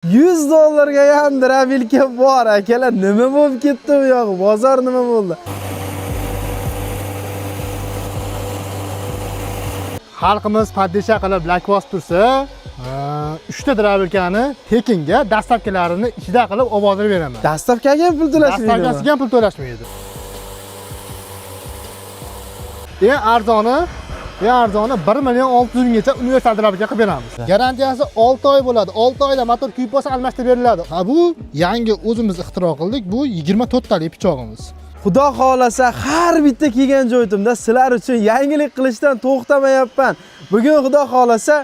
$100 ham drabilka bor akalar. Nima bo'lib ketdi bu yo'q? Bozor nima bo'ldi? Xalqimiz poddesha qilib lak bosib tursa, 3 ta drabilkani tekinga dastlabkilarini ichida qilib obodlab beraman. Dastlabkiga ham pul to'lashmaydi. Dastlabkasiga ham pul to'lashmaydi. Eng arzoni 1.6 minggacha universal drabilka qilib beramiz. Garantiyasi 6 oy bo'ladi. 6 oyda motor kuyib qolsa almashtirib beriladi. Ha bu yangi o'zimiz ixtiro qildik. Bu 24 talik pichog'imiz. Xudo xolasa har bitta kelgan joyimda sizlar uchun yangilik qilishdan to'xtamayapman. Bugun xudo xolasa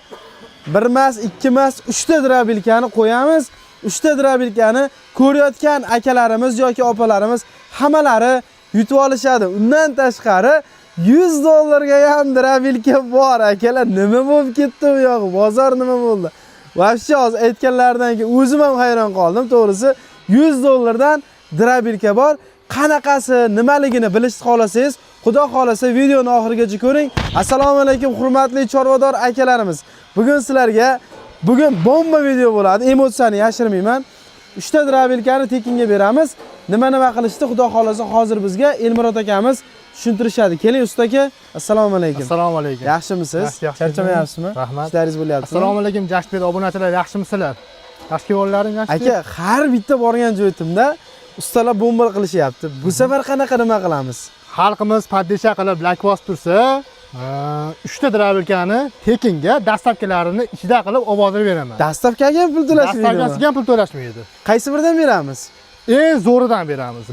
1 emas, 2 emas, 3 ta drabilkani qo'yamiz. 3 ta drabilkani ko'rayotgan akalarimiz yoki opalarimiz hammalari yutib olishadi. Undan tashqari $100 ham drabilka bor akalar. Nima bo'lib ketdi bu yo'q? Bozor nima bo'ldi? Vobshe hozir aytganlardan keyin o'zim ham hayron qoldim. To'g'risi $100 dan drabilka bor. Qanaqasi, nimaligini bilishni xolasangiz, xudo xolasa videoni oxirigacha ko'ring. Assalomu alaykum hurmatli chorvador akalarimiz. Bugun sizlarga bomba video bo'ladi. Emotsiyani yashirmayman. 3 ta drabilkani tekinga beramiz. Nima qilishdi xudo xolasa hozir bizga Elmurod akamiz tushuntirishadi. Keling usta aka. Assalomu alaykum. Assalomu alaykum. Yaxshimisiz? Charchamayapsizmi? Rahmat. Ishlaringiz bo'lyapti. Assalomu alaykum Jashtbek obunachilar, yaxshimisizlar? Yaxshi kelinlaring yaxshi? Aka, har bitta borgan joyimda ustalar bomba qilishyapti. Bu safar qanaqa nima qilamiz? Xalqimiz poddesha qilib lak bosib tursa, 3 ta drabilkani tekinga dastlabkilarini ichida qilib obodlab beraman. Dastlabkiga ham pul to'lashmaydi. Dastlabkasiga ham pul to'lashmaydi. Qaysi biridan beramiz? Eng zo'ridan beramiz.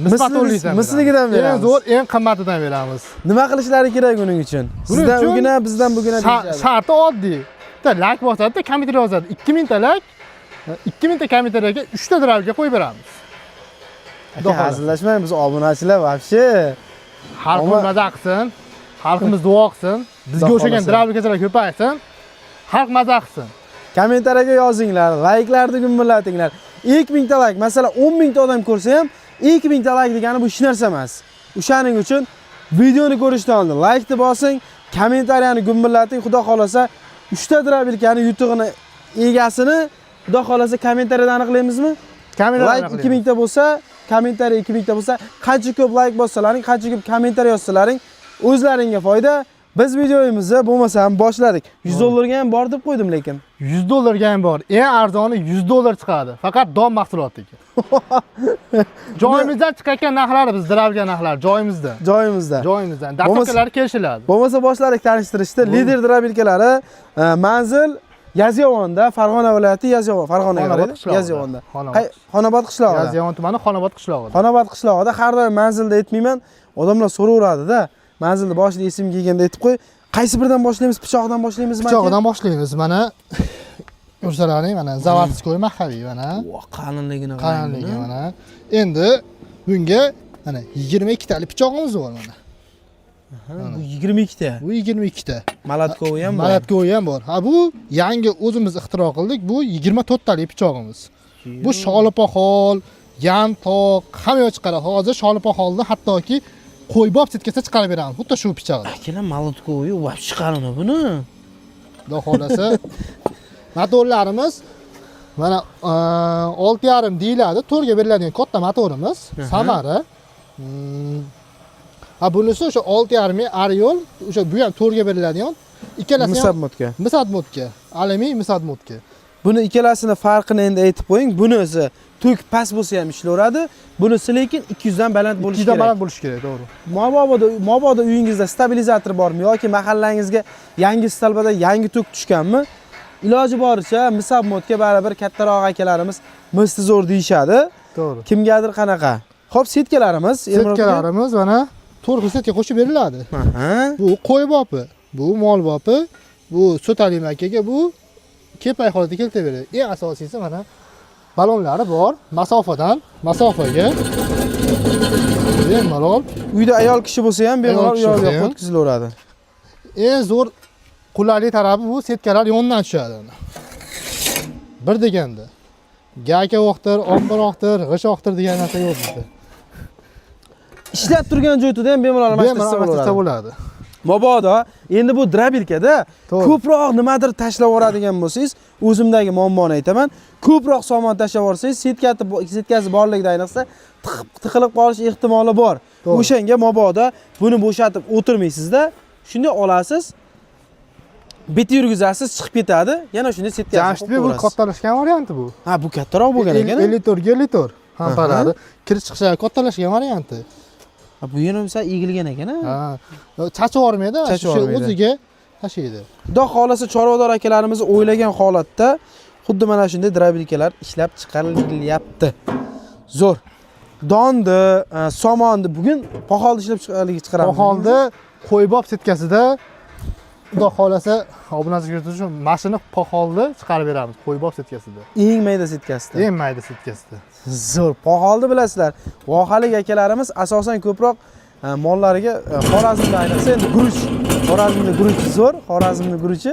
Misligidan beramiz. Eng zo'r, eng qimmatidan beramiz. Nima qilishlari kerak buning uchun? Sizdan ugina, bizdan bugina deyishadi. Sharti oddiy. Bitta lak bosadi, kompyuter yozadi. 2000 ta lak, 2000 ta kompyuterga 3 ta drabilka qo'yib beramiz. Aka, hazillashmang, biz obunachilar vobshe. Xalqimiz maza qilsin, xalqimiz duo qilsin, bizga o'xshagan drabilkachilar ko'paysin, xalq maza qilsin. Kommentariyaga yozinglar, layklarni gumburlatinglar. 2000 ta layk, masalan 10 ming ta odam ko'rsa ham 2000 ta layk degani bu hech narsa emas. O'shaning uchun videoni ko'rishdan oldin laykni bosing, kommentariyani gumburlating. Xudo xolasa 3 ta drabilkani yutug'ini egasini xudo xolasa kommentariyada aniqlaymizmi? Like 2000 ta bo'lsa, kommentariya 2000 ta bo'lsa, qancha ko'p like bossalaring, qancha ko'p kommentariya yozsalaring, o'zlaringga foyda. Biz videomizni bo'lmasa ham boshladik. $100 ga ham bor deb qo'ydim lekin. $100 ga ham bor. Eng arzoni $100 chiqadi. Faqat dom mahsulotiki. Joyimizdan chiqayotgan narxlari biz drabilka narxlari joyimizda. Joyimizdan. Dastlabkilari kelishiladi. Bo'lmasa boshladik tanishtirishdi. Lider drabilkalari manzil Yazyovonda, Farg'ona viloyati Yazyovon, Farg'onaga qaraydi. Yazyovonda. Xonobod qishlog'ida. Yazyovon tumani Xonobod qishlog'ida. Xonobod qishlog'ida har doim manzilda aytmayman. Odamlar so'raveradi-da. Manzilda boshida esim kelganda aytib qo'y. Qaysi biridan boshlaymiz? Pichoqdan boshlaymizmi? Pichoqdan boshlaymiz. Mana ko'rsalaring, mana zavodskoy mahali mana. Qalinligini mana. Endi bunga mana 22 talik pichog'imiz bor mana. Bu 22 ta. Bu 22 ta. Malatkovi ham bor. Malatkovi ham bor. Ha bu yangi o'zimiz ixtiro qildik. Bu 24 talik pichog'imiz. Bu sholipoxol, yantoq, hamma chiqaradi. Hozir sholipoxolni hattoki qo'ybob setkasa chiqarib beramiz. Xuddi shu pichoqni. Akalar Malatkovi vobshe chiqarini buni. Xudo xolasa motorlarimiz mana 6.5 deyiladi. 4 ga beriladigan katta motorimiz, Samara. Ha bunisi o'sha 6.5 Ariol, o'sha bu ham 4 ga beriladigan. Ikkalasi Misatmodga. Alumiy Misatmodga. Buni ikkalasini farqini endi aytib qo'ying. Bunisi tok past bo'lsa ham ishlaveradi. Bunisi lekin 200 dan baland bo'lishi kerak. 200 dan baland bo'lishi kerak, to'g'ri. Mabodo uyingizda stabilizator bormi yoki mahallangizga yangi stalbada yangi tok tushganmi? Iloji boricha Misatmodga baribir kattaroq akalarimiz misti zo'r deyshadi. To'g'ri. Kimgadir qanaqa. Xo'p, setkalarimiz mana 4 setga qo'shib beriladi. Bu qo'y bopi, bu mol bopi, bu Sotalim akaga bu kepay holatda keltiraveradi. Eng asosiysi mana balonlari bor. Masofaga bemalol. Uyda ayol kishi bo'lsa ham bemalol yo'lga o'tkazilaveradi. Eng zo'r qulaylik tarafi bu setkalar yondan tushadi. Bir deganda gaka o'qtir, ombir o'qtir, g'ish o'qtir degan narsa yo'q bizda. Ishlab turgan joyda ham bemalol almashtirsa bo'ladi. Mabodo endi bu drabilkada To'g'ri. ko'proq nimadir tashlab yuboradigan bo'lsangiz, o'zimdagi muammoni aytaman. Ko'proq sammon tashlab yuborsangiz, setkasi borligida ayniqsa tiqilib qolish ehtimoli bor. To'g'ri. O'shanga mabodo buni bo'shatib o'tirmaysizda, shunday olasiz, bitta yurgizasiz, chiqib ketadi. Yana shunday setkasi. Jamshidbek bu kattalashgan varianti bu. Ha, bu kattaroq bo'lgan ekan. 50 litr hamparlari kirish chiqishlari kattalashgan varianti. Ha, bu yana misol egilgan ekan-a? Ha. Chachib yormaydi, Chachib shu yormaydi. o'ziga tashlaydi. Xudo xolasa chorvador akalarimiz o'ylagan holatda xuddi mana shunday drabilkalar ishlab chiqarilyapti. Zo'r. Donni, somonni bugun poxolda ishlab chiqaramiz. Poxolda qo'ybob setkasida Xudo xolasa obunachisiga uchun mashina poxolda chiqarib beramiz, qo'ybob setkasida. Eng mayda setkasida. Eng mayda setkasida. Zo'r. Poxolda bilasizlar, vohalik akalarimiz asosan ko'proq mollariga Xorazmda ayniqsa endi guruch, Xorazmda guruch zo'r, Xorazmda guruchi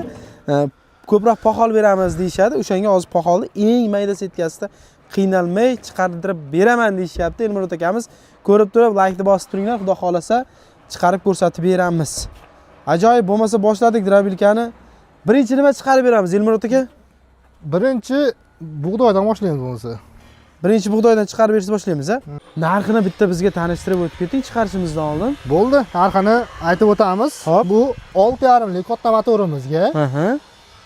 ko'proq poxol beramiz deyshadi. O'shanga hozir poxolda eng mayda setkasida qiynalmay chiqartirib beraman deyishyapti. Elmurod akamiz ko'rib turib, like-ni bosib turinglar, xudo xolasa chiqarib ko'rsatib beramiz. Ajoyib, bo'lmasa boshladik drabilkani. Birinchi nima chiqarib beramiz Elmurod aka? Birinchi bug'doydan boshlaymiz bo'lsa. Birinchi bug'doydan chiqarib berishni boshlaymiz, ha? Narxini bitta bizga tanishtirib o'tib keting chiqarishimizdan oldin. Bo'ldi, narxini aytib o'tamiz. Hop. Bu 6,5 lik katta motorimizga. Aha.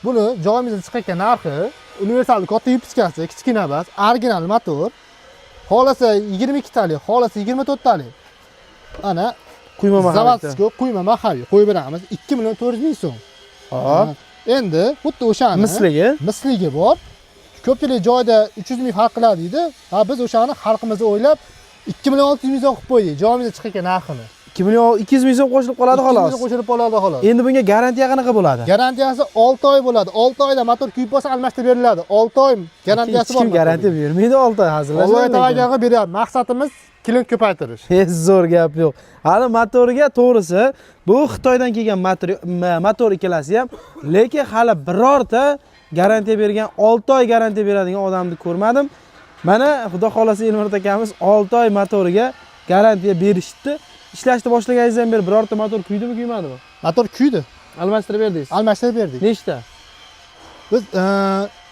Buni joyimizda chiqayotgan narxi universal katta yupiskasi, kichkina emas, original motor. Xolasa 22 talik, xolasa 24 talik. Ana Quyma mahal. zavodskiy quyma mahaviy qo'yib beramiz 2 million 400 ming so'm. Hop. Endi xuddi o'shani misligi bor. Ko'pchilik joyda 300 ming farq qiladi deydi. Ha, biz o'shani xalqimizni o'ylab 2 million 600 ming so'm qilib qo'ydik. Joyimizda chiqayotgan narxini. 2 million 200 ming so'm qo'shilib qoladi 2 xolos. million qo'shilib qoladi xolos. Endi bunga garantiya qanaqa bo'ladi? Garantiyasi 6 oy bo'ladi. 6 oyda motor kuyib qolsa almashtirib beriladi. 6 oy garantiyasi bor. Hech kim garantiya bermaydi 6 oy hazillashib. Alloh taologa beryapti. Maqsadimiz klient ko'paytirish. Hech zo'r gap yo'q. Hali motoriga to'g'risi bu Xitoydan kelgan motor ikkalasi ham, lekin hali birorta garantiya bergan 6 oy garantiya beradigan odamni ko'rmadim. Mana xudo xolasa Elmurod akamiz 6 oy motoriga garantiya berishdi. Ishlashni boshlaganingizdan beri birorta motor kuydimi, kuymadimi? Motor kuydi. Almashtirib berdingiz. Almashtirib berdik. Nechta? Biz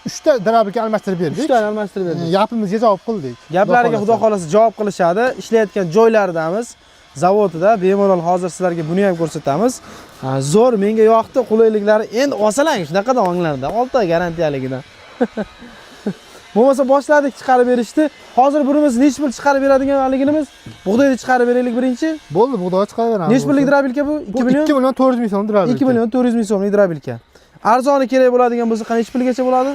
3 ta drabilka almashtirib berdik. 3 ta almashtirib berdingiz. Gapimizga javob qildik. Gaplariga xudo xolasa javob qilishadi. Ishlayotgan joylaridamiz, zavodida bemalol hozir sizlarga buni ham ko'rsatamiz. Zo'r, menga yoqdi, qulayliklari endi olsalang shunaqa davonglarda 6 oy garantiyaligidan. Bo'lmasa boshladik chiqarib berishdi. Hozir birimiz nech pul chiqarib beradiganligimiz bug'doyni chiqarib beraylik birinchi. Bo'ldi, bug'doy chiqarib beramiz. Nech pullik drabilka bu? 2 million 400 ming so'm drabilka. 2 million 400 ming so'mlik drabilka. Arzoni kerak bo'ladigan bo'lsa qancha pulgacha bo'ladi?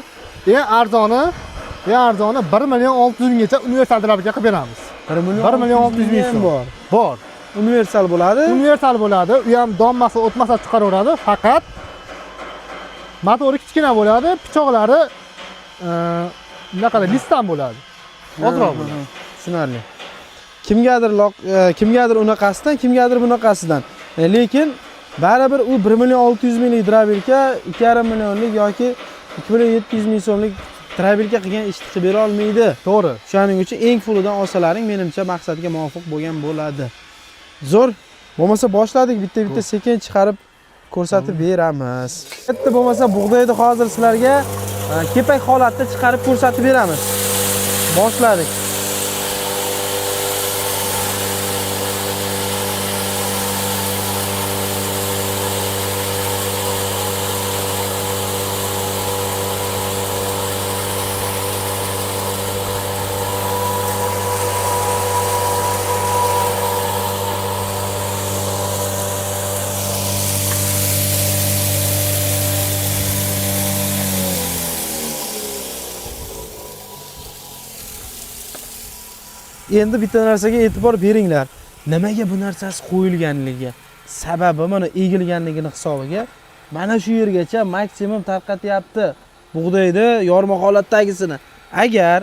Eng arzoni 1 million 600 minggacha universal drabilka qilib beramiz. 1 million 600 ming so'm bor. Bor. Universal bo'ladi. Universal bo'ladi. U ham donmasa, o'tmasa chiqaraveradi. Faqat motori kichkina bo'ladi, pichoqlari bunaqa listdan bo'ladi. Ozroq bo'ladi. Tushunarli. Kimgadir unaqasidan, kimgadir bunaqasidan. Lekin baribir u 1 million 600 minglik drabilka 2,5 millionlik yoki 2 million 700 ming so'mlik drabilka qilgan ishni qilib bera olmaydi. To'g'ri. Shuning uchun eng fulidan olsalaring menimcha maqsadga muvofiq bo'lgan bo'ladi. Zo'r. Bo'lmasa boshladik, bitta sekin chiqarib ko'rsatib beramiz. Bitta bo'lmasa bug'doyni hozir sizlarga kepak holatda chiqarib ko'rsatib beramiz. Boshladik. Endi bitta narsaga e'tibor beringlar. Nimaga bu narsasi qo'yilganligi, sababi mana egilganligini hisobiga mana shu yergacha maksimum tarqatyapti. Bug'doyni yorma holatdagisini. Agar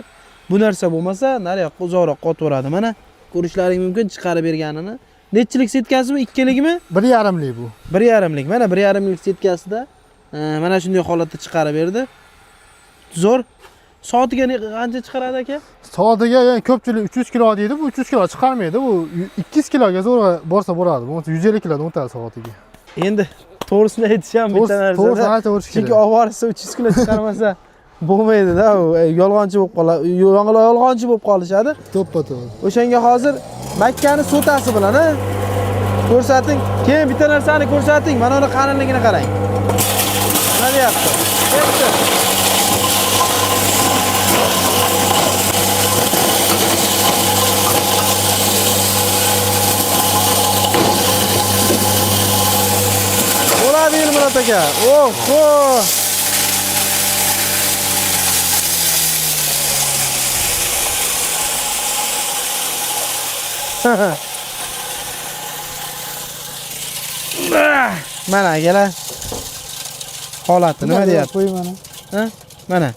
bu narsa bo'lmasa, nariyoqqa uzoqroq qotaveradi. Mana ko'rishlaring mumkin chiqarib berganini. Nechchilik setkasimi? 2likmi? 1,5lik bu. 1,5lik. Mana 1,5lik setkasida mana shunday holatda chiqarib berdi. Zo'r. Soatiga qancha chiqaradi aka? Soatiga ko'pchilik 300 kilo deydi, bu 300 kilo chiqarmaydi. Bu 200 kiloga zo'rg'a borsa bo'ladi. Bu 150 kilodan o'tadi soatiga. Endi to'g'risini aytisham bitta To'g'ri narsa. aytaverishim Chunki kerak. ovorsa 300 kilo chiqarmasa bo'lmaydi-da, u yolg'onchi bo'lib qoladi. Yolg'onchi bo'lib qolishadi. To'ppa-to'g'ri. O'shanga hozir makkani sotasi bilan ko'rsating. Keyin bitta narsani ko'rsating. Mana uni qalinligini qarang. Nima deyapti? Ketdi. Bo'ladi Elmurod aka. Oho! Mana akalar. Holati nima deyapti? Qo'y mana. Ha? Mana.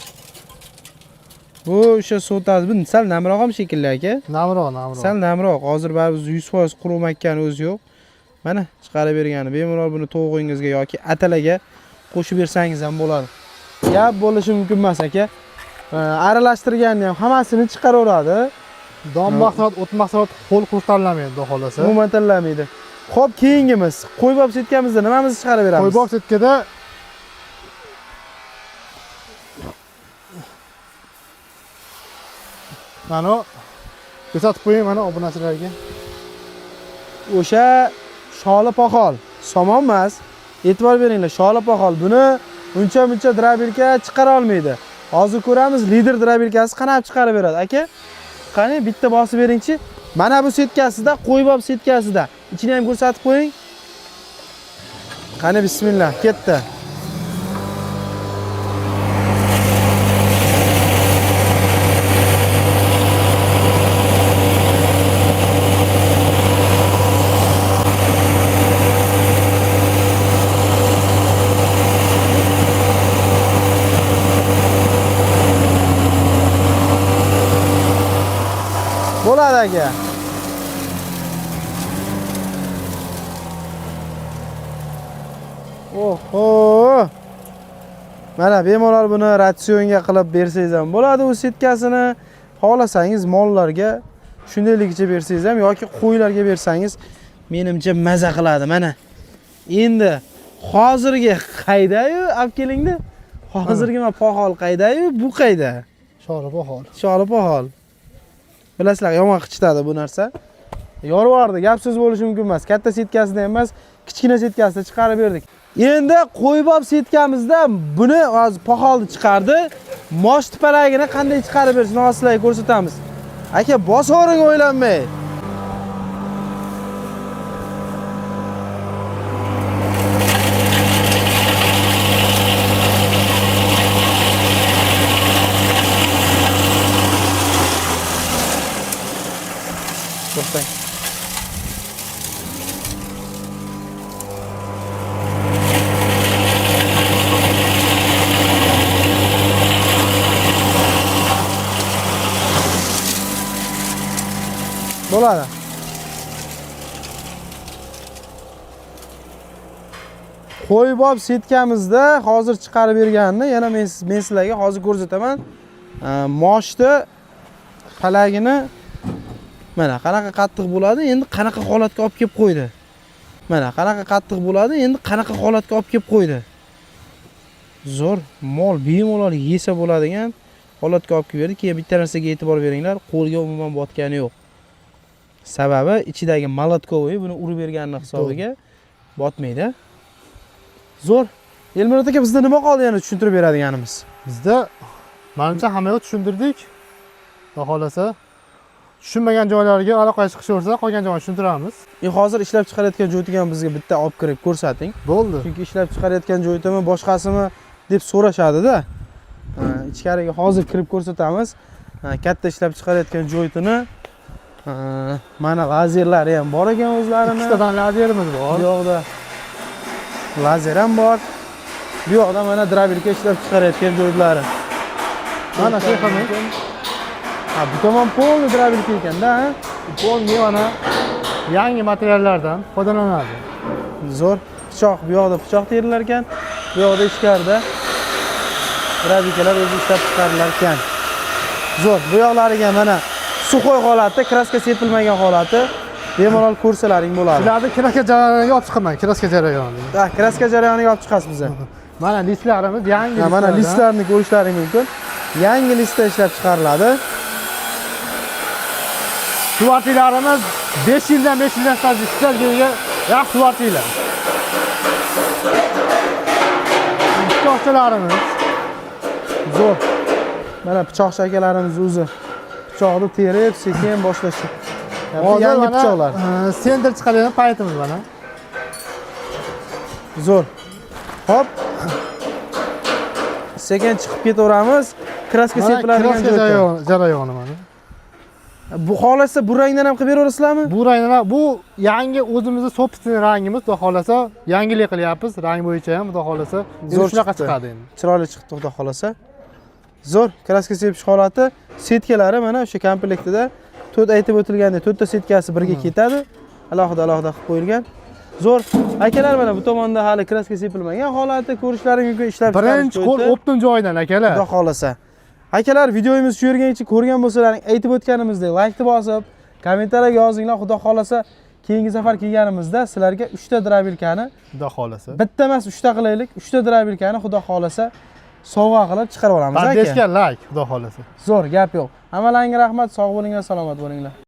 Bu o'sha sotasi bu sal namroq ham shekilli aka. Namroq. Sal namroq. Hozir baribir 100% qurumakkan o'zi yo'q. Mana chiqarib bergani. Bemalol buni tovuqingizga yoki atalaga qo'shib bersangiz ham bo'ladi. Gap bo'lishi mumkin emas aka. Aralashtirganni ham hammasini chiqaraveradi. Dom mahsulot, o't mahsulot qo'l qurtarlamaydi, xudo xolasa. Umuman tanlamaydi. Xo'p, keyingimiz qo'ybob setkamizda nimamizni chiqarib beramiz? Qo'ybob setkada mana ko'rsatib qo'ying mana obunachilarga. O'sha sholi poxol, somon emas. E'tibor beringlar, sholi poxol. Buni uncha drabilka chiqara olmaydi. Hozir ko'ramiz, lider drabilkasi qanday chiqarib beradi, aka. Qani bitta bosib beringchi. Mana bu setkasida, qo'ybob setkasida. Ichini ham ko'rsatib qo'ying. Qani bismillah, ketdi. Bo'ladi aka. Oho! Mana bemalol buni ratsionga qilib bersangiz ham bo'ladi u setkasini. Xohlasangiz mollarga shundayligicha bersangiz ham yoki qo'ylarga bersangiz menimcha maza qiladi. Mana. Endi hozirgi qayda-yu olib kelingda? Hozirgi mana poxol qayda-yu, bu qayda? Sholi poxol. Sholi poxol. Bilasizlar, yomon qichitadi bu narsa. Yorvordi, gap so'z bo'lishi mumkin emas. Katta setkasida emas, kichkina setkasida chiqarib berdik. Endi qo'ybob setkamizda buni hozir poxolni chiqardi. Mosh tipalagini qanday chiqarib berishni hozirlarga ko'rsatamiz. Aka, bosoriga o'ylanmay. To'xtang. Bo'ladi. Qo'ybob setkamizda hozir chiqarib berganini yana men sizlarga hozir ko'rsataman. Moshni palagini mana qanaqa qattiq bo'ladi, endi qanaqa holatga olib kelib qo'ydi. Mana qanaqa qattiq bo'ladi, endi qanaqa holatga olib kelib qo'ydi. Zo'r mol bemalol yesa bo'ladigan holatga olib kelib berdi. Keyin bitta narsaga e'tibor beringlar, qo'lga umuman botgani yo'q. Sababi ichidagi molotkovoy buni urib berganning hisobiga botmaydi. Zo'r. Elmurod aka, bizda nima qoldi yana tushuntirib beradiganimiz? Bizda menimcha hammaga tushuntirdik. Xudo xolasa tushunmagan joylariga aloqaga chiqishaversa, qolgan joyini tushuntiramiz. Hozir ishlab chiqarayotgan joyni ham bizga bitta olib kirib ko'rsating. Bo'ldi. Chunki ishlab chiqarayotgan joyimi boshqasimi deb so'rashadi-da. Ichkariga hozir kirib ko'rsatamiz. Katta ishlab chiqarayotgan joyini mana lazerlari ham bor ekan o'zlarini. Ikkitadan lazerimiz bor. Bu yoqda lazer ham bor. Bu yoqda mana drabilka ishlab chiqarayotgan joylari. Mana shu xilmi? Bu tomon polni drabilka ekanda, ha? Polni mana yangi materiallardan foydalanadi. Zo'r. Pichoq, bu yoqda pichoq terilar ekan. Bu yoqda ichkarida drabilkalar o'zi ishlab chiqarilar ekan. Zo'r. Bu yoqlariga mana suxoy holati, kraska sepilmagan holati. bemalol ko'rsalaring bo'ladi. Ularni kraska jarayoniga olib chiqaman, kraska jarayoni. Ha, kraska jarayoniga olib chiqasiz biza. Mana listlarimiz yangi. Mana listlarni ko'rishlaring mumkin. Yangi listda ishlab chiqariladi. Kvartiralarimiz 5 yildan staj ishlagan yaxshi kvartiralar. Pichoqchalarimiz zo'r. Mana pichoq shakalarimiz o'zi. Pichoqni terib, sekin boshlash. Yangi pichoqlar. Sender chiqadigan paytimiz mana. Zo'r. Hop. Sekin chiqib ketaveramiz. Kraska sepiladigan jarayoni mana. Bu xolasa bu rangdan ham qilib beraverasizlarmi? Bu rangdan bu yangi o'zimizning sobственный rangimiz, xudo xolasa yangilik qilyapmiz. Rang bo'yicha ham xudo xolasa shunaqa chiqadi endi. Chiroyli chiqdi xudo xolasa. Zo'r, kraska sepish holati, setkalari mana o'sha komplektida 4 aytib o'tilgandek 4 ta setkasi birga ketadi. Alohida qilib qo'yilgan. Zo'r. Akalar mana bu tomonda hali kraska sepilmagan holati ko'rishlaring mumkin, ishlab chiqarish. Birinchi qo'l optim joyidan akalar. Xudo xolasa. Akalar videomizni shu yergacha ko'rgan bo'lsalaring, aytib o'tganimizdek like bosib, kommentariyaga yozinglar. Xudo xolasa keyingi safar kelganimizda sizlarga 3 ta drabilkani, xudo xolasa. Bitta emas 3 ta qilaylik. 3 ta drabilkani xudo xolasa sovg'a qilib chiqarib olamiz aka. Badeshga like, xudo xolasa. Zo'r, gap yo'q. Hammalaringga rahmat, sog' bo'linglar, salomat bo'linglar.